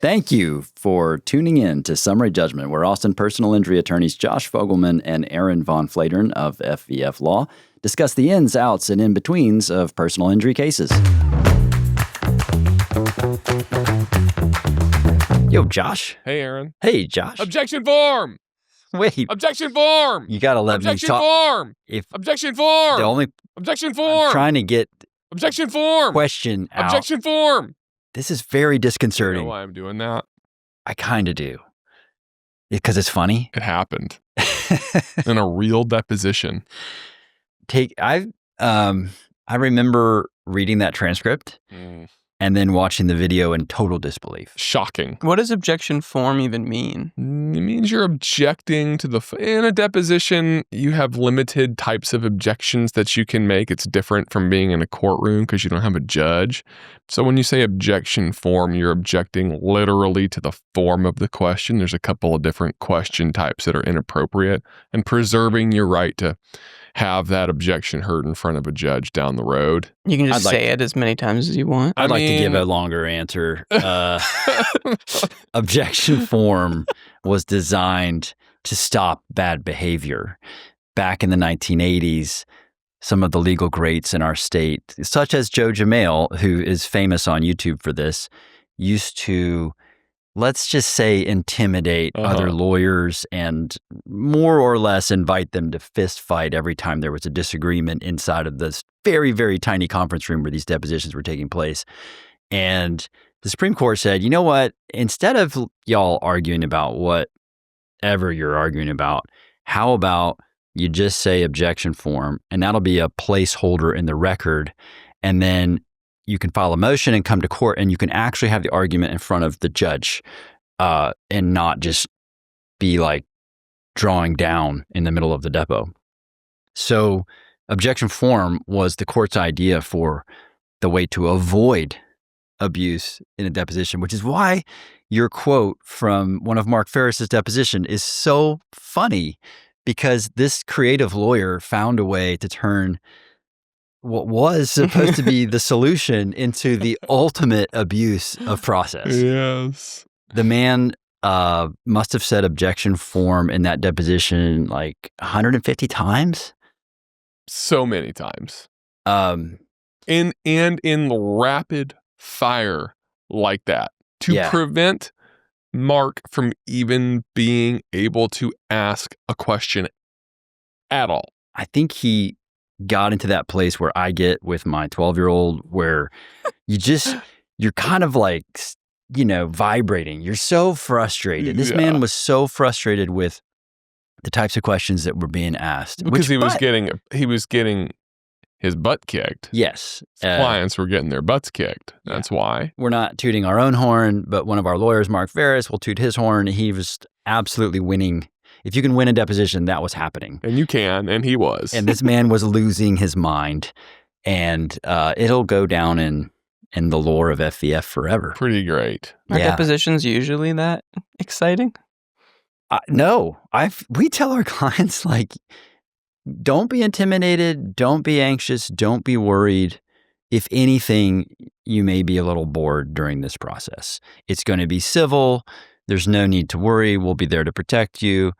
Thank you for tuning in to Summary Judgment, where Austin personal injury attorneys Josh Fogelman and Aaron Von Flatern of FVF Law discuss the ins, outs, and in-betweens of personal injury cases. Yo, Josh. Hey, Aaron. Hey, Josh. Objection form! Wait. Objection form! You got to let Objection me talk. form! Objection form! The only Objection form! I'm trying to get Objection form! question out. Objection form! This is very disconcerting. You know why I'm doing that? I kind of do. Because it's funny. It happened in a real deposition. I remember reading that transcript and then watching the video in total disbelief. Shocking. What does objection form even mean? It means you're objecting to in a deposition, you have limited types of objections that you can make. It's different from being in a courtroom because you don't have a judge. So when you say objection form, you're objecting literally to the form of the question. There's a couple of different question types that are inappropriate, and preserving your right to have that objection heard in front of a judge down the road. You can just say it as many times as you want. I'd like to give a longer answer. Objection form was designed to stop bad behavior. Back in the 1980s, some of the legal greats in our state, such as Joe Jamail, who is famous on YouTube for this, used to, let's just say, intimidate other lawyers and more or less invite them to fist fight every time there was a disagreement inside of this very, very tiny conference room where these depositions were taking place. And the Supreme Court said, you know what? Instead of y'all arguing about whatever you're arguing about, how about you just say objection form, and that'll be a placeholder in the record, and then you can file a motion and come to court, and you can actually have the argument in front of the judge and not just be like drawing down in the middle of the depo. So objection form was the court's idea for the way to avoid abuse in a deposition, which is why your quote from one of Mark Ferris's deposition is so funny, because this creative lawyer found a way to turn what was supposed to be the solution into the ultimate abuse of process. Yes. The man must have said objection form in that deposition like 150 times. So many times. In rapid fire like that to prevent Mark from even being able to ask a question at all. I think he got into that place where I get with my 12-year-old, where you're kind of like, vibrating. You're so frustrated. This man was so frustrated with the types of questions that were being asked. Because he was getting his butt kicked. Yes. His clients were getting their butts kicked. That's why. We're not tooting our own horn, but one of our lawyers, Mark Ferris, will toot his horn. He was absolutely winning. If you can win a deposition, that was happening. And you can, and he was. And this man was losing his mind. And it'll go down in the lore of FVF forever. Pretty great. Are depositions usually that exciting? No. We tell our clients, like, don't be intimidated. Don't be anxious. Don't be worried. If anything, you may be a little bored during this process. It's going to be civil. There's no need to worry. We'll be there to protect you.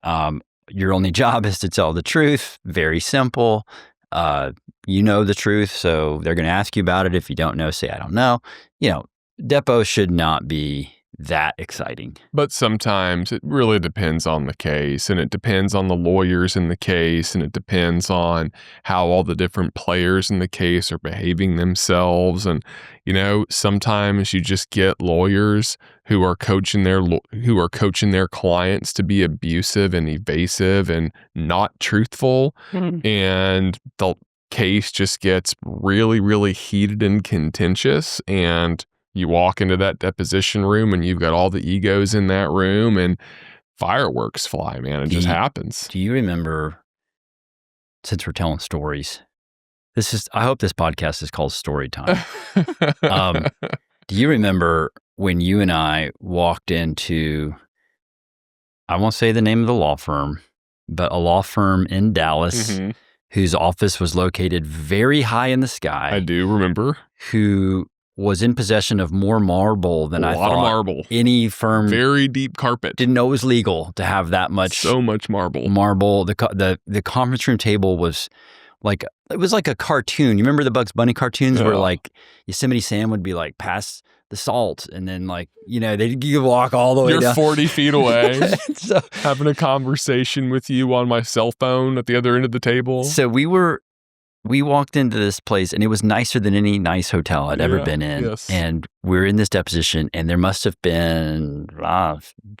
Your only job is to tell the truth. Very simple. You know the truth, so they're going to ask you about it. If you don't know, say, I don't know. Depo should not be that exciting. But sometimes it really depends on the case, and it depends on the lawyers in the case, and it depends on how all the different players in the case are behaving themselves. And sometimes you just get lawyers who are coaching their clients to be abusive and evasive and not truthful, and the case just gets really, really heated and contentious, and you walk into that deposition room and you've got all the egos in that room and fireworks fly, man. It just happens. Do you remember, since we're telling stories, I hope this podcast is called Storytime. Do you remember when you and I walked into, I won't say the name of the law firm, but a law firm in Dallas whose office was located very high in the sky? I do remember. Who was in possession of more marble than I A lot thought of marble. any firm Very deep carpet. didn't know it was legal to have that much. So much marble. The conference room table was like, it was like a cartoon. You remember the Bugs Bunny cartoons where like Yosemite Sam would be like, pass the salt, and then like, you know, you walk all the way down. You're 40 feet away, So having a conversation with you on my cell phone at the other end of the table. So we walked into this place, and it was nicer than any nice hotel I'd ever been in. Yes. And we're in this deposition, and there must have been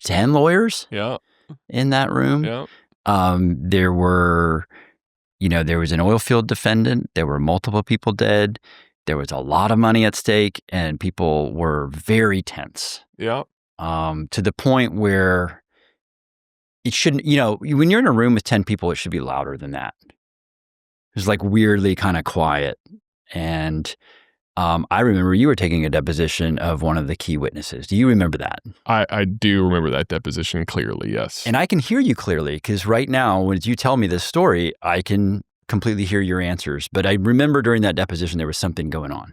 10 lawyers in that room. Yeah. There were, there was an oil field defendant. There were multiple people dead. There was a lot of money at stake, and people were very tense. Yeah. To the point where it shouldn't, when you're in a room with 10 people, it should be louder than that. It was like weirdly kind of quiet. And I remember you were taking a deposition of one of the key witnesses. Do you remember that? I do remember that deposition clearly, yes. And I can hear you clearly because right now, when you tell me this story, I can completely hear your answers. But I remember during that deposition, there was something going on.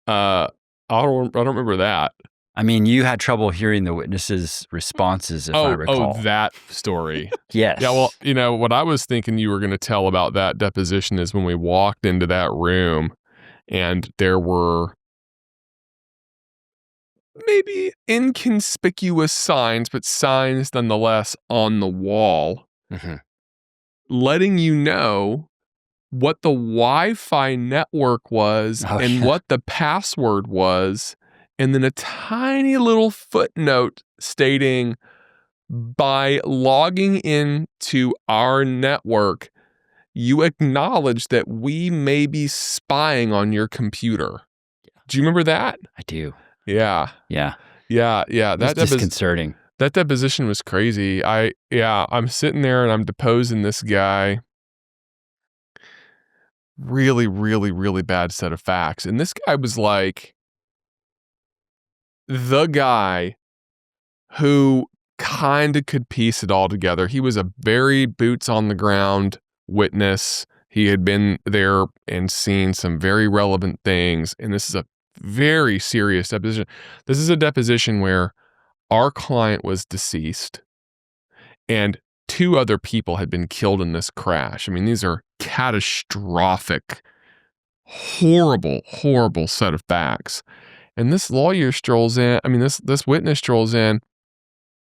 I don't remember that. I mean, you had trouble hearing the witnesses' responses, if I recall. Oh, that story. Yes. Yeah, well, what I was thinking you were going to tell about that deposition is when we walked into that room and there were maybe inconspicuous signs, but signs nonetheless on the wall, letting you know what the Wi-Fi network was and what the password was. And then a tiny little footnote stating, by logging into our network, you acknowledge that we may be spying on your computer. Do you remember that? I do. Yeah. Yeah. That disconcerting. That deposition was crazy. I'm sitting there and I'm deposing this guy. Really, really, really bad set of facts. And this guy was like the guy who kind of could piece it all together. He was a very boots on the ground witness. He had been there and seen some very relevant things. And this is a very serious deposition. This is a deposition where our client was deceased and 2 other people had been killed in this crash. I mean, these are catastrophic, horrible, horrible set of facts. And this lawyer strolls in, this witness strolls in,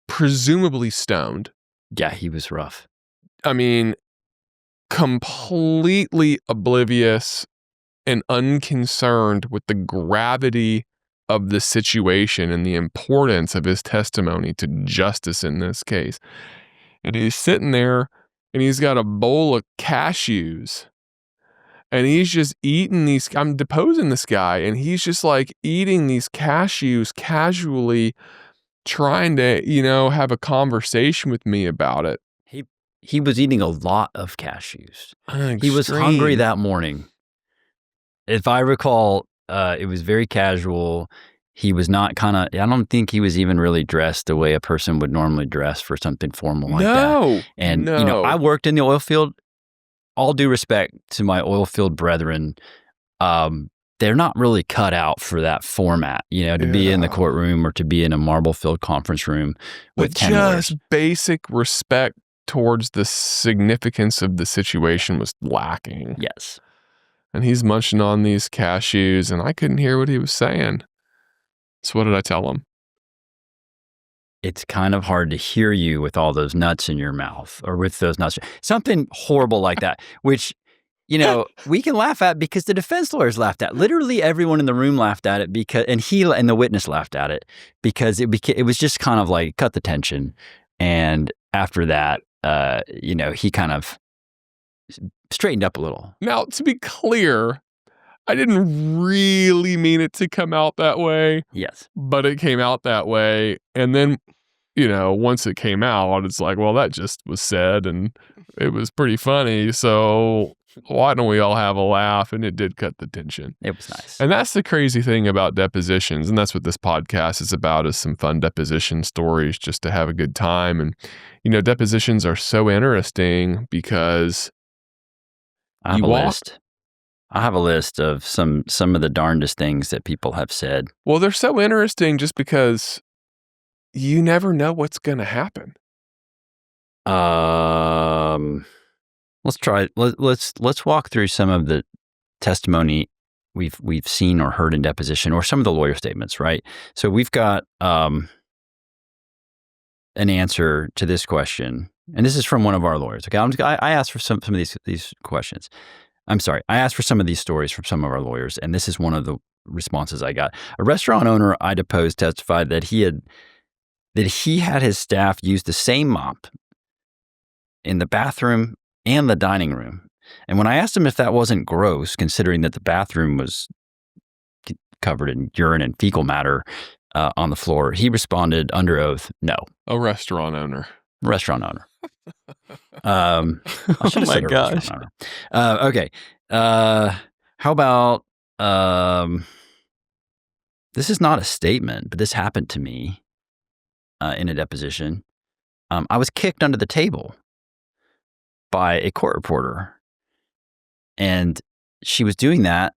presumably stoned. Yeah, he was rough. I mean, completely oblivious and unconcerned with the gravity of the situation and the importance of his testimony to justice in this case. And he's sitting there and he's got a bowl of cashews. And he's just eating these. I'm deposing this guy, and he's just like eating these cashews casually, trying to, have a conversation with me about it. He was eating a lot of cashews. He was hungry that morning. If I recall, it was very casual. He was not I don't think he was even really dressed the way a person would normally dress for something formal like that. And, I worked in the oil field. All due respect to my oil field brethren, they're not really cut out for that format, to be in the courtroom or to be in a marble-filled conference room with 10 lawyers. Just basic respect towards the significance of the situation was lacking. Yes. And he's munching on these cashews, and I couldn't hear what he was saying. So what did I tell him? It's kind of hard to hear you with all those nuts in your mouth or with those nuts. Something horrible like that, which, we can laugh at because the defense lawyers laughed at. Literally everyone in the room laughed at it and the witness laughed at it because it was just kind of like cut the tension. And after that, he kind of straightened up a little. Now, to be clear, I didn't really mean it to come out that way. Yes. But it came out that way. And then, once it came out, it's like, well, that just was said and it was pretty funny. So why don't we all have a laugh? And it did cut the tension. It was nice. And that's the crazy thing about depositions. And that's what this podcast is about, is some fun deposition stories just to have a good time. And, depositions are so interesting because I have a list. I have a list of some of the darndest things that people have said. Well, they're so interesting just because you never know what's going to happen. Let's try. Let's walk through some of the testimony we've seen or heard in deposition, or some of the lawyer statements. Right. So we've got an answer to this question, and this is from one of our lawyers. Okay, I asked for some of these questions. I'm sorry, I asked for some of these stories from some of our lawyers, and this is one of the responses I got. A restaurant owner I deposed testified that he had his staff use the same mop in the bathroom and the dining room. And when I asked him if that wasn't gross, considering that the bathroom was covered in urine and fecal matter on the floor, he responded under oath, no. A restaurant owner. Restaurant owner. I should have said a gosh. restaurant owner. Okay. How about, this is not a statement, but this happened to me in a deposition. I was kicked under the table by a court reporter. And she was doing that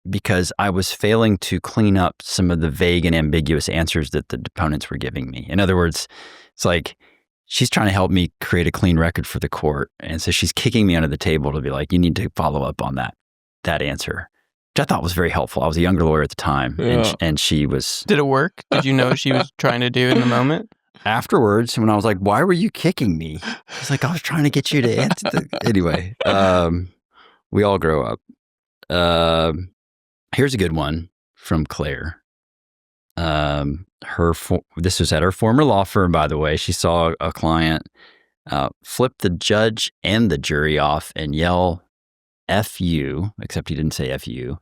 because I was failing to clean up some of the vague and ambiguous answers that the deponents were giving me. In other words, it's like she's trying to help me create a clean record for the court. And so she's kicking me under the table to be like, you need to follow up on that answer, which I thought was very helpful. I was a younger lawyer at the time. Yeah. And she was... Did it work? Did you know what she was trying to do in the moment? Afterwards, when I was like, why were you kicking me? She's like, I was trying to get you to answer. Anyway, we all grow up. Here's a good one from Claire. This was at her former law firm, by the way. She saw a client flip the judge and the jury off and yell "F you," except he didn't say "F you"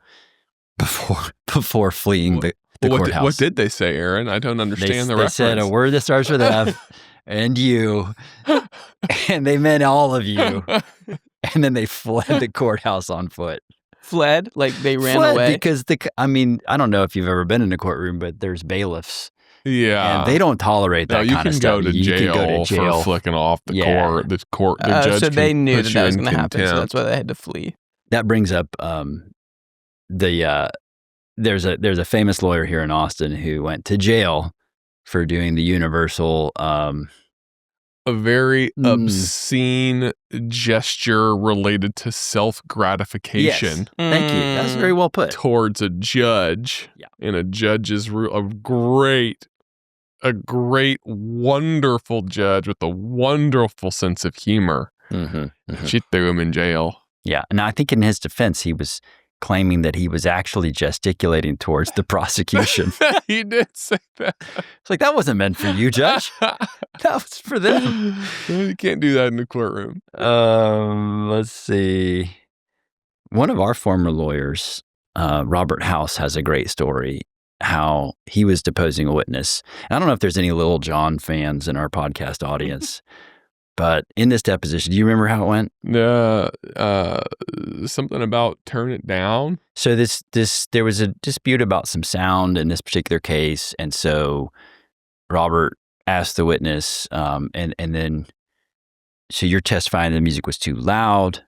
before fleeing the courthouse. What did they say, Aaron? I don't understand the reference. They said a word that starts with F and you, and they meant all of you. And then they fled the courthouse on foot. Fled? Like they ran Fled away? because I don't know if you've ever been in a courtroom, but there's bailiffs. Yeah. And they don't tolerate that kind of stuff. You can go to jail for flicking off the court. The judge so they knew that was going to happen, so contempt. that's why they had to flee. That brings up there's a famous lawyer here in Austin who went to jail for doing the universal a very obscene gesture related to self-gratification. Yes. Thank you. That's very well put. Towards a judge. Yeah. And a judge's a great, wonderful judge with a wonderful sense of humor. Mm-hmm, mm-hmm. She threw him in jail. Yeah. And I think in his defense, he was claiming that he was actually gesticulating towards the prosecution. He did say that. It's like, that wasn't meant for you, Judge. That was for them. You can't do that in the courtroom. Let's see. One of our former lawyers, Robert House, has a great story how he was deposing a witness. I don't know if there's any Little John fans in our podcast audience, but in this deposition, do you remember how it went? Something about turn it down. So there was a dispute about some sound in this particular case, and so Robert asked the witness, and then, so you're testifying the music was too loud.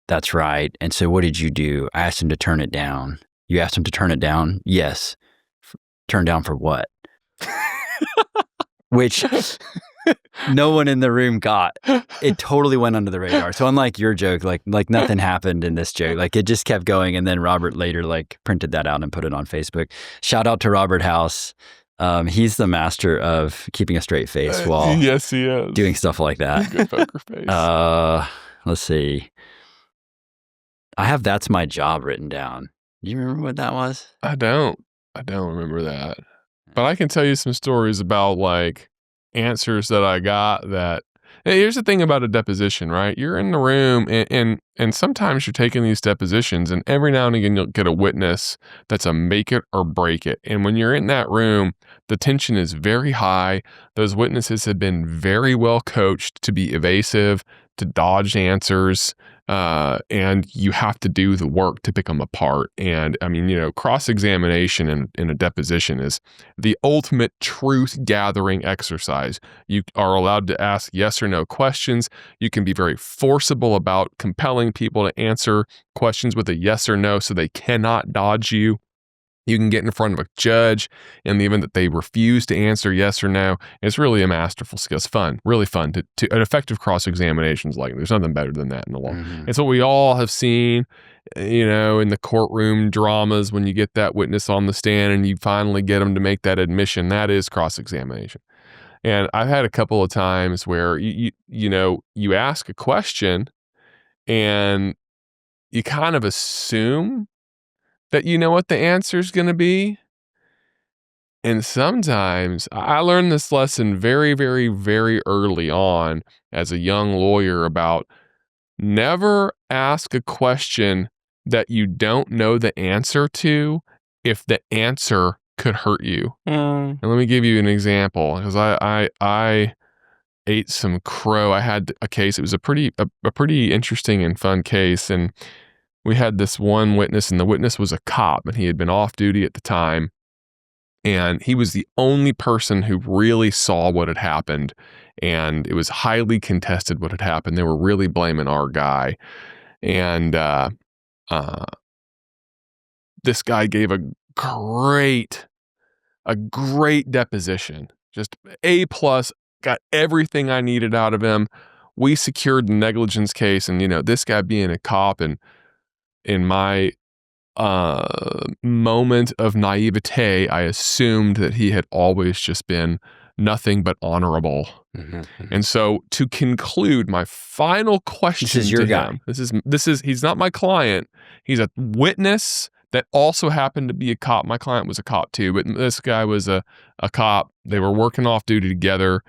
That's right. And so what did you do? I asked him to turn it down. You asked him to turn it down? Yes. Turn down for what? Which no one in the room got. It totally went under the radar. So unlike your joke, like nothing happened in this joke. Like it just kept going. And then Robert later printed that out and put it on Facebook. Shout out to Robert House. He's the master of keeping a straight face while yes, he is. doing stuff like that. Good poker face. Let's see. I have "That's My Job" written down. Do you remember what that was? I don't remember that. But I can tell you some stories about answers that I got that. Hey, here's the thing about a deposition, right? You're in the room and sometimes you're taking these depositions, and every now and again you'll get a witness that's a make it or break it. And when you're in that room, the tension is very high. Those witnesses have been very well coached to be evasive, to dodge answers, and you have to do the work to pick them apart. And I mean, cross-examination in a deposition is the ultimate truth-gathering exercise. You are allowed to ask yes or no questions. You can be very forcible about compelling people to answer questions with a yes or no so they cannot dodge you. You can get in front of a judge in the event that they refuse to answer yes or no. It's really a masterful skill. It's fun, really fun to an effective cross-examinations. Like there's nothing better than that in the law. Mm-hmm. It's what we all have seen, in the courtroom dramas when you get that witness on the stand and you finally get them to make that admission. That is cross-examination. And I've had a couple of times where you ask a question and you kind of assume that you know what the answer is going to be. And sometimes I learned this lesson very, very, very early on as a young lawyer about never ask a question that you don't know the answer to if the answer could hurt you. And let me give you an example, because I ate some crow. I had a case. It was a pretty interesting and fun case, and we had this one witness, and the witness was a cop, and he had been off duty at the time. And he was the only person who really saw what had happened. And it was highly contested what had happened. They were really blaming our guy. And this guy gave a great deposition. Just A+, got everything I needed out of him. We secured the negligence case. And, this guy being a cop, and in my moment of naivete, I assumed that he had always just been nothing but honorable. Mm-hmm. And so to conclude, my final question this is your to guy. him, this is he's not my client. He's a witness that also happened to be a cop. My client was a cop too, but this guy was a cop. They were working off duty together,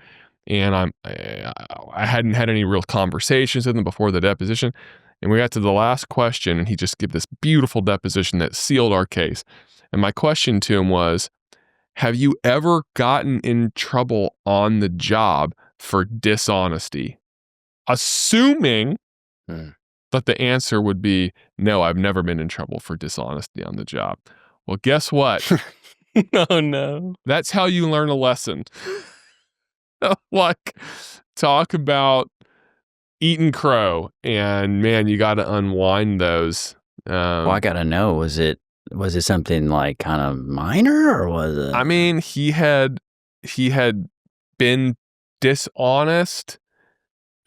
and I hadn't had any real conversations with him before the deposition. And we got to the last question, and he just gave this beautiful deposition that sealed our case. And my question to him was, have you ever gotten in trouble on the job for dishonesty? Assuming that the answer would be, no, I've never been in trouble for dishonesty on the job. Well, guess what? Oh, no. That's how you learn a lesson. Like, talk about eating crow, and man, you got to unwind those. Well, I got to know, was it something like kind of minor, or was it? I mean, he had been dishonest.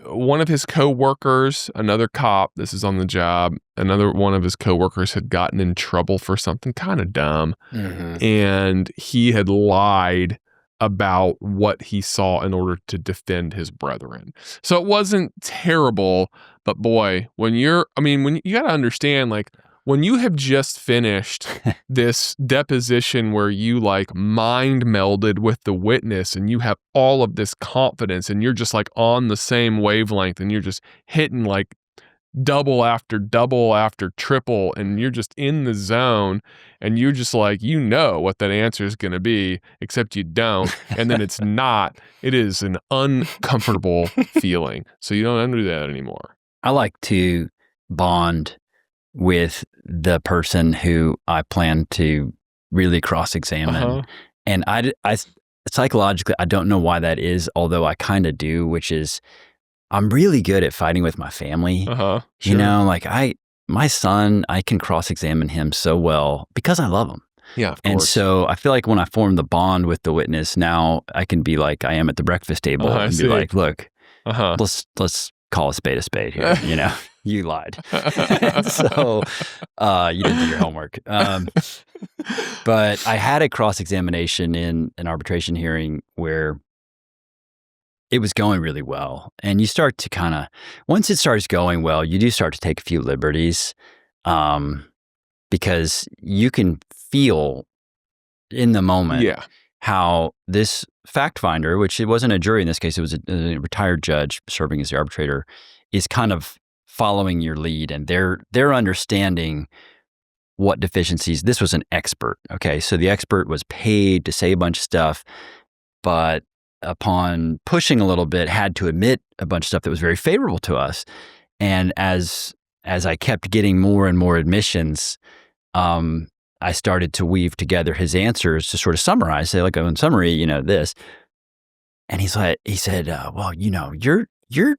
One of his coworkers, another cop, this is on the job, another one of his coworkers had gotten in trouble for something kind of dumb, and he had lied about what he saw in order to defend his brethren. So it wasn't terrible, but boy, when you got to understand, like, when you have just finished this deposition where you like mind melded with the witness and you have all of this confidence and you're just like on the same wavelength and you're just hitting like double after triple, and you're just in the zone, and you're just like, what that answer is going to be, except you don't. And then it's not. It is an uncomfortable feeling. So you don't do that anymore. I like to bond with the person who I plan to really cross-examine. And I psychologically, I don't know why that is, although I kind of do, which is I'm really good at fighting with my family. Sure. Like my son, I can cross-examine him so well because I love him. Yeah, of course. And so I feel like when I form the bond with the witness, now I can be like I am at the breakfast table and be like, look, let's call a spade here. You lied. So you didn't do your homework. But I had a cross-examination in an arbitration hearing where it was going really well. And you start to once it starts going well, you do start to take a few liberties because you can feel in the moment how this fact finder, which it wasn't a jury in this case, it was a retired judge serving as the arbitrator, is kind of following your lead, and they're understanding what deficiencies. This was an expert. Okay. So the expert was paid to say a bunch of stuff, but upon pushing a little bit, had to admit a bunch of stuff that was very favorable to us. And as as I kept getting more and more admissions, I started to weave together his answers to sort of summarize, say, like, in summary, this. And he said, well, you're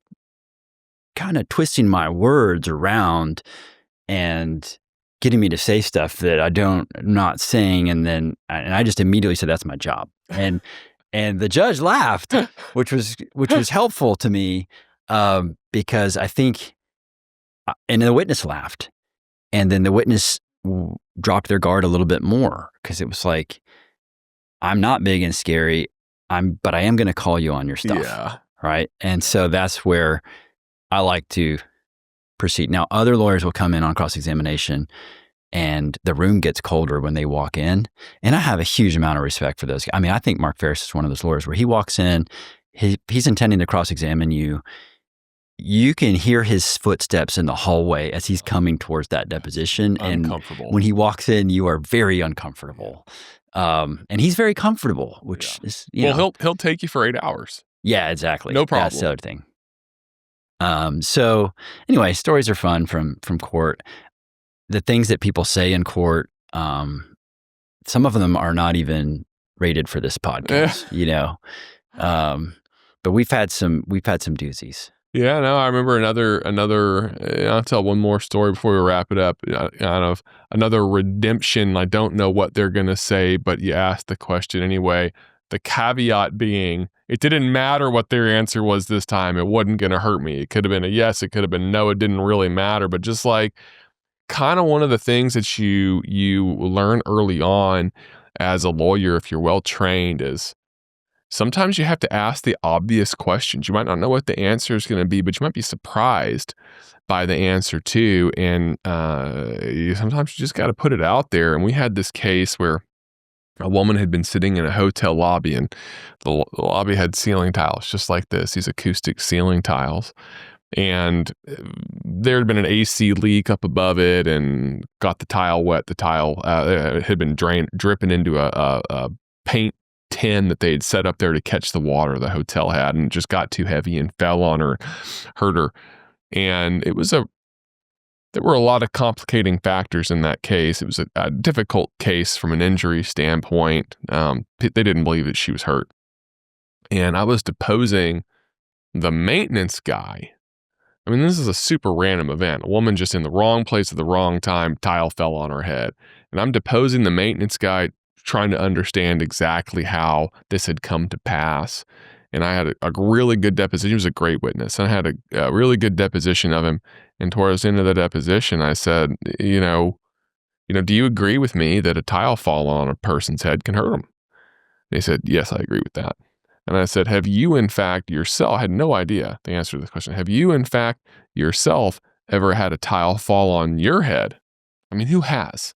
kind of twisting my words around and getting me to say stuff that I'm not saying. And I just immediately said, that's my job. And the judge laughed, which was helpful to me, because I think, and the witness laughed, and then the witness dropped their guard a little bit more, because it was like, I'm not big and scary, but I am going to call you on your stuff. Yeah. Right. And so that's where I like to proceed. Now, other lawyers will come in on cross-examination and the room gets colder when they walk in. And I have a huge amount of respect for those guys. I mean, I think Mark Ferris is one of those lawyers where he walks in, he's intending to cross-examine you. You can hear his footsteps in the hallway as he's coming towards that deposition. And when he walks in, you are very uncomfortable. And he's very comfortable, which is, he'll take you for 8 hours. Yeah, exactly. No problem. That's the other thing. So anyway, stories are fun from court. The things that people say in court, some of them are not even rated for this podcast, but we've had some doozies. Yeah, no, I remember another, I'll tell one more story before we wrap it up, kind of another redemption. I don't know what they're going to say, but you asked the question anyway. The caveat being, it didn't matter what their answer was this time. It wasn't going to hurt me. It could have been a yes. It could have been no. It didn't really matter. But just like kind of one of the things that you learn early on as a lawyer, if you're well trained, is sometimes you have to ask the obvious questions. You might not know what the answer is going to be, but you might be surprised by the answer too. And sometimes you just got to put it out there. And we had this case where a woman had been sitting in a hotel lobby, and the lobby had ceiling tiles just like this, these acoustic ceiling tiles. And there had been an AC leak up above it and got the tile wet. The tile had been dripping into a paint tin that they had set up there to catch the water the hotel had, and it just got too heavy and fell on her, hurt her. And there were a lot of complicating factors in that case. It was a difficult case from an injury standpoint. They didn't believe that she was hurt. And I was deposing the maintenance guy. I mean, this is a super random event. A woman just in the wrong place at the wrong time, tile fell on her head. And I'm deposing the maintenance guy, trying to understand exactly how this had come to pass. And I had a really good deposition. He was a great witness. And I had a really good deposition of him. And towards the end of the deposition, I said, do you agree with me that a tile fall on a person's head can hurt them? And he said, yes, I agree with that. And I said, have you in fact yourself, I had no idea the answer to this question, have you in fact yourself ever had a tile fall on your head? I mean, who has?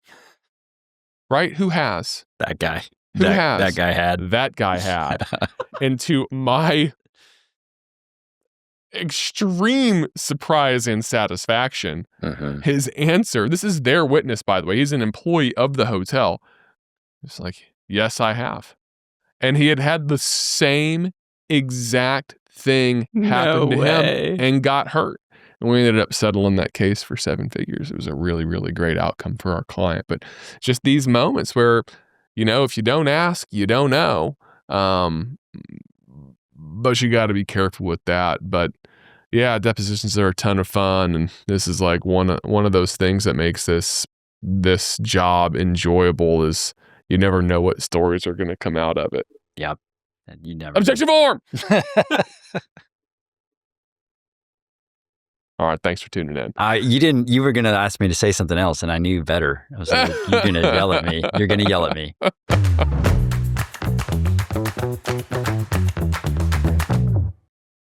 Right? Who has? That guy. Who has? That guy had. That guy had. And to my extreme surprise and satisfaction, his answer, this is their witness, by the way, he's an employee of the hotel. It's like, yes, I have. And he had the same exact thing happen to him and got hurt. And we ended up settling that case for 7 figures. It was a really, really great outcome for our client. But just these moments where, if you don't ask, you don't know. But you got to be careful with that. But yeah, depositions are a ton of fun. And this is like one of those things that makes this job enjoyable, is you never know what stories are going to come out of it. Yep. You never. Objection form! All right, thanks for tuning in. You were going to ask me to say something else, and I knew better. I was like, you're going to yell at me. You're going to yell at me.